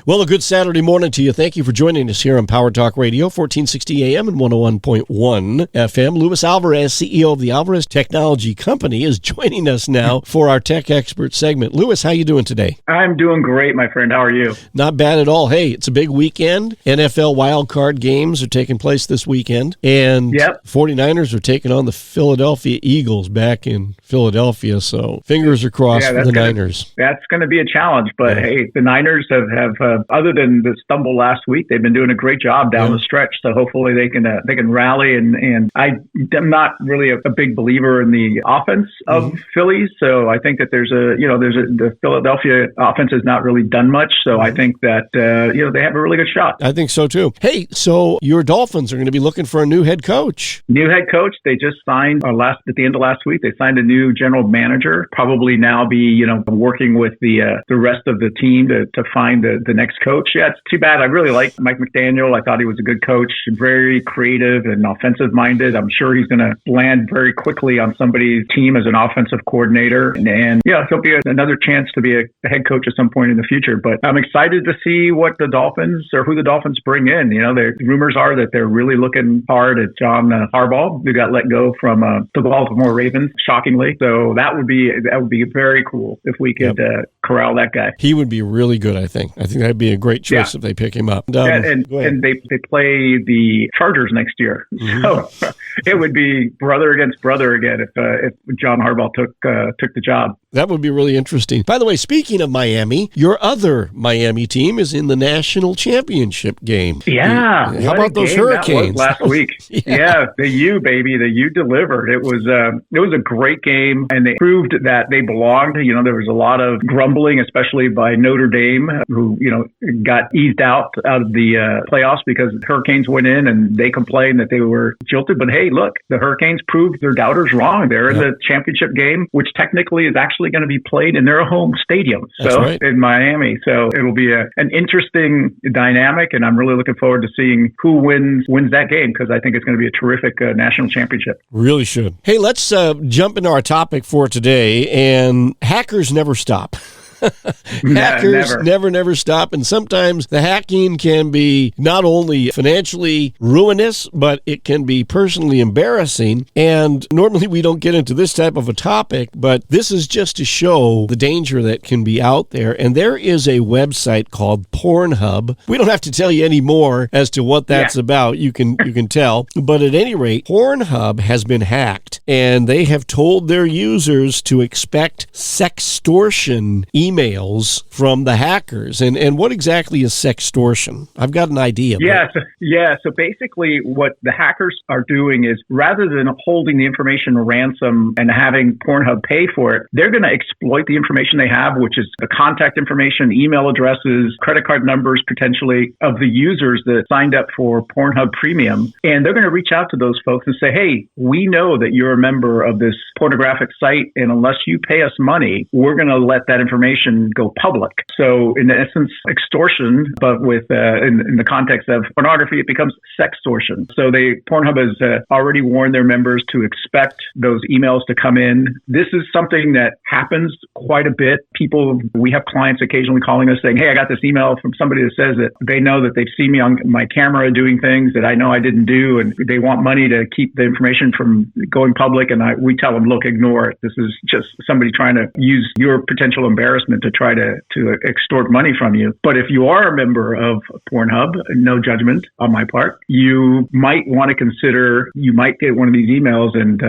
Well, a good Saturday morning to you. Thank you for joining us here on Power Talk Radio, 1460 AM and 101.1 FM. Luis Alvarez, CEO of the Alvarez Technology Company, is joining us now for our Tech Expert segment. Luis, how you doing today? I'm doing great, my friend. How are you? Not bad at all. Hey, it's a big weekend. NFL wildcard games are taking place this weekend, and 49ers are taking on the Philadelphia Eagles back in Philadelphia, so fingers are crossed for the Niners. That's going to be a challenge, but hey, the Niners have other than the stumble last week, they've been doing a great job down the stretch. So hopefully they can rally. And I'm not really a big believer in the offense of Philly. So I think that the Philadelphia offense has not really done much. So I think that they have a really good shot. I think so too. Hey, so your Dolphins are going to be looking for a new head coach. New head coach. They just signed at the end of last week. They signed a new general manager. Probably now be working with the rest of the team to find the next coach. Yeah, it's too bad. I really like Mike McDaniel. I thought he was a good coach, very creative and offensive minded. I'm sure he's going to land very quickly on somebody's team as an offensive coordinator. And he'll be another chance to be a head coach at some point in the future. But I'm excited to see what the Dolphins or who the Dolphins bring in. The rumors are that they're really looking hard at John Harbaugh, who got let go from the Baltimore Ravens, shockingly. So that would be very cool if we could corral that guy. He would be really good, I think. I think that'd be a great choice if they pick him up. And they play the Chargers next year. So it would be brother against brother again if John Harbaugh took the job. That would be really interesting. By the way, speaking of Miami, your other Miami team is in the national championship game. Yeah. How about those Hurricanes? That was last week. The U, baby. The U delivered. It was a great game, and they proved that they belonged. There was a lot of grumbling, especially by Notre Dame, who, got eased out of the playoffs because the Hurricanes went in and they complained that they were jilted. But hey, look, the Hurricanes proved their doubters wrong. They're in the championship game, which technically is actually going to be played in their home stadium. In Miami. So it'll be an interesting dynamic, and I'm really looking forward to seeing who wins that game, because I think it's going to be a terrific national championship. Really should. Hey, let's jump into our topic for today, and hackers never stop. Hackers never stop, and sometimes the hacking can be not only financially ruinous, but it can be personally embarrassing. And normally we don't get into this type of a topic, but this is just to show the danger that can be out there. And there is a website called Pornhub. We don't have to tell you any more as to what that's about. You can tell. But at any rate, Pornhub has been hacked, and they have told their users to expect sextortion emails from the hackers. And what exactly is sextortion? I've got an idea. So basically what the hackers are doing is, rather than holding the information ransom and having Pornhub pay for it, they're going to exploit the information they have, which is the contact information, email addresses, credit card numbers, potentially, of the users that signed up for Pornhub Premium. And they're going to reach out to those folks and say, hey, we know that you're a member of this pornographic site, and unless you pay us money, we're going to let that information go public. So in essence, extortion, but with in the context of pornography, it becomes sextortion. So Pornhub has already warned their members to expect those emails to come in. This is something that happens quite a bit. We have clients occasionally calling us saying, hey, I got this email from somebody that says that they know that they've seen me on my camera doing things that I know I didn't do, and they want money to keep the information from going public. And we tell them, look, ignore it. This is just somebody trying to use your potential embarrassment to try to extort money from you. But if you are a member of Pornhub, no judgment on my part, you might want to consider, you might get one of these emails, and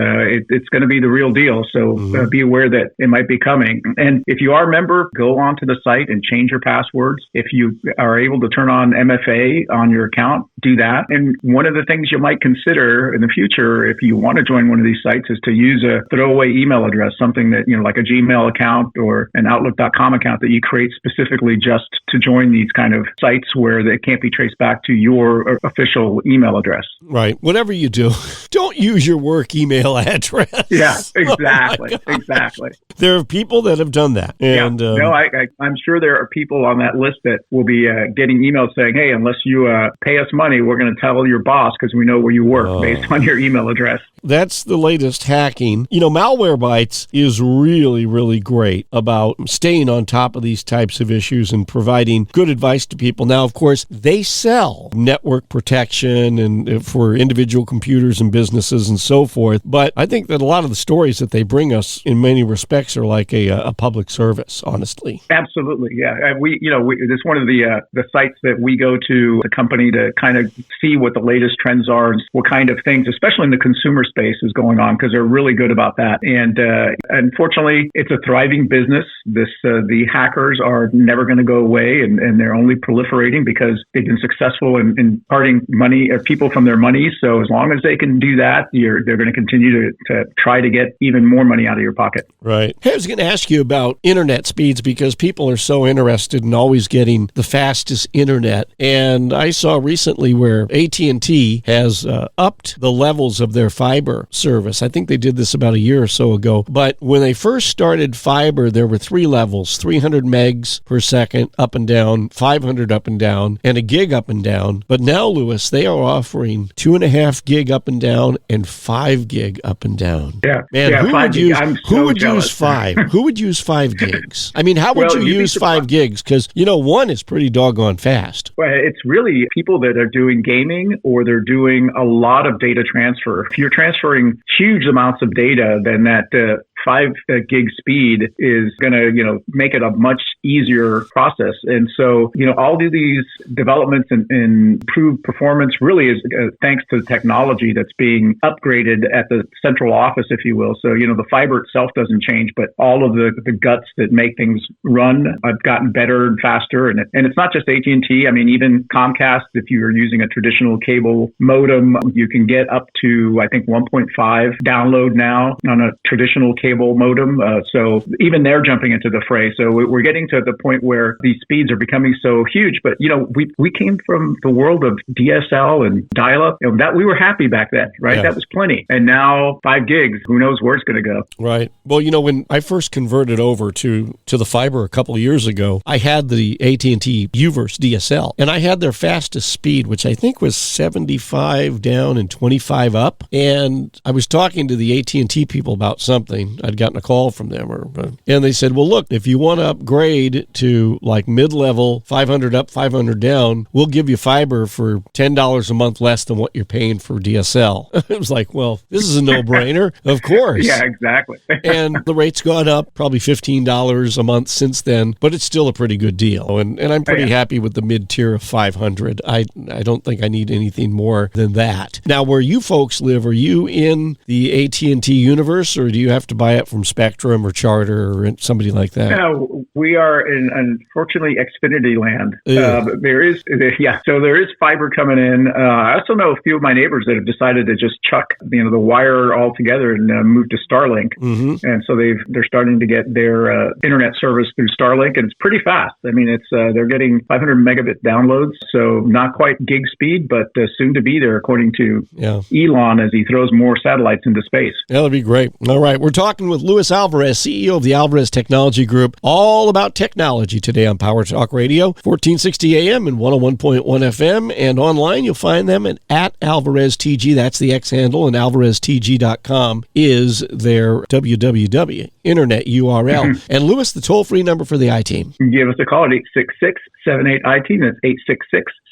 it's going to be the real deal. So be aware that it might be coming. And if you are a member, go onto the site and change your passwords. If you are able to turn on MFA on your account, do that. And one of the things you might consider in the future, if you want to join one of these sites, is to use a throwaway email address, something that, like a Gmail account or an Outlook.com account that you create specifically just to join these kind of sites where they can't be traced back to your official email address. Right. Whatever you do, don't use your work email address. Yeah, exactly. Exactly. There are people that have done that. And, I'm sure there are people on that list that will be getting emails saying, hey, unless you pay us money, we're going to tell your boss because we know where you work based on your email address. That's the latest hacking. Malwarebytes is really, really great about staying staying on top of these types of issues and providing good advice to people. Now, of course, they sell network protection and for individual computers and businesses and so forth. But I think that a lot of the stories that they bring us in many respects are like a public service, honestly. Absolutely. Yeah. And this is one of the sites that we go to the company to kind of see what the latest trends are and what kind of things, especially in the consumer space, is going on, because they're really good about that. And unfortunately, it's a thriving business. The hackers are never going to go away, and they're only proliferating because they've been successful in parting money or people from their money. So as long as they can do that, they're going to continue to try to get even more money out of your pocket. Right. Hey, I was going to ask you about internet speeds, because people are so interested in always getting the fastest internet. And I saw recently where AT&T has upped the levels of their fiber service. I think they did this about a year or so ago. But when they first started fiber, there were 3 levels: 300 megs per second up and down, 500 up and down, and a gig up and down. But now, Louis, they are offering 2.5 gig up and down and 5 gig up and down. Yeah. Man, yeah, who would use 5? Who would use 5 gigs? I mean, how would you use 5 gigs? Because, 1 is pretty doggone fast. Well, it's really people that are doing gaming, or they're doing a lot of data transfer. If you're transferring huge amounts of data, then that 5 gig speed is going to, make it a much easier process. And so, all of these developments and improved performance really is thanks to the technology that's being upgraded at the central office, if you will. So, the fiber itself doesn't change, but all of the guts that make things run have gotten better and faster. And it's not just AT&T. I mean, even Comcast, if you're using a traditional cable modem, you can get up to, I think, 1.5 download now on a traditional cable modem. So even they're jumping into the fray. So we're getting to the point where these speeds are becoming so huge. But, we came from the world of DSL and dial-up. That we were happy back then, right? Yeah. That was plenty. And now 5 gigs, who knows where it's going to go. Right. Well, when I first converted over to the fiber a couple of years ago, I had the AT&T UVerse DSL, and I had their fastest speed, which I think was 75 down and 25 up. And I was talking to the AT&T people about something. I'd gotten a call from them, and they said, well, look, if you want to upgrade to like mid-level, 500 up, 500 down, we'll give you fiber for $10 a month less than what you're paying for DSL. It was like, well, this is a no-brainer. Of course. Yeah, exactly. And the rate's gone up probably $15 a month since then, but it's still a pretty good deal. And I'm pretty happy with the mid-tier of 500. I don't think I need anything more than that. Now, where you folks live, are you in the AT&T universe, or do you have to buy it from Spectrum or Charter or somebody like that? No, we are in, unfortunately, Xfinity land. So there is fiber coming in. I also know a few of my neighbors that have decided to just chuck the wire altogether and move to Starlink. Mm-hmm. And so they're starting to get their internet service through Starlink, and it's pretty fast. I mean, they're getting 500 megabit downloads, so not quite gig speed, but soon to be there, according to Elon, as he throws more satellites into space. Yeah, that'd be great. All right, we're talking with Luis Alvarez, CEO of the Alvarez Technology Group, all about technology today on Power Talk Radio, 1460 AM and 101.1 FM, and online you'll find them at Alvarez TG. That's the X handle, and alvareztg.com is their www internet URL. Mm-hmm. And Louis, the toll-free number for the I-Team. Give us a call at 866-78-I-Team. That's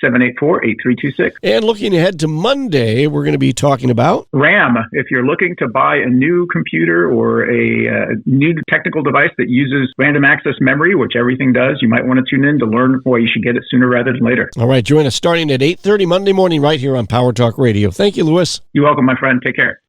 866-784-8326. And looking ahead to Monday, we're going to be talking about RAM. If you're looking to buy a new computer or a new technical device that uses random access memory, which everything does, you might want to tune in to learn why you should get it sooner rather than later. All right, join us starting at 8:30 Monday morning right here on Power Talk Radio. Thank you, Louis. You're welcome, my friend. Take care.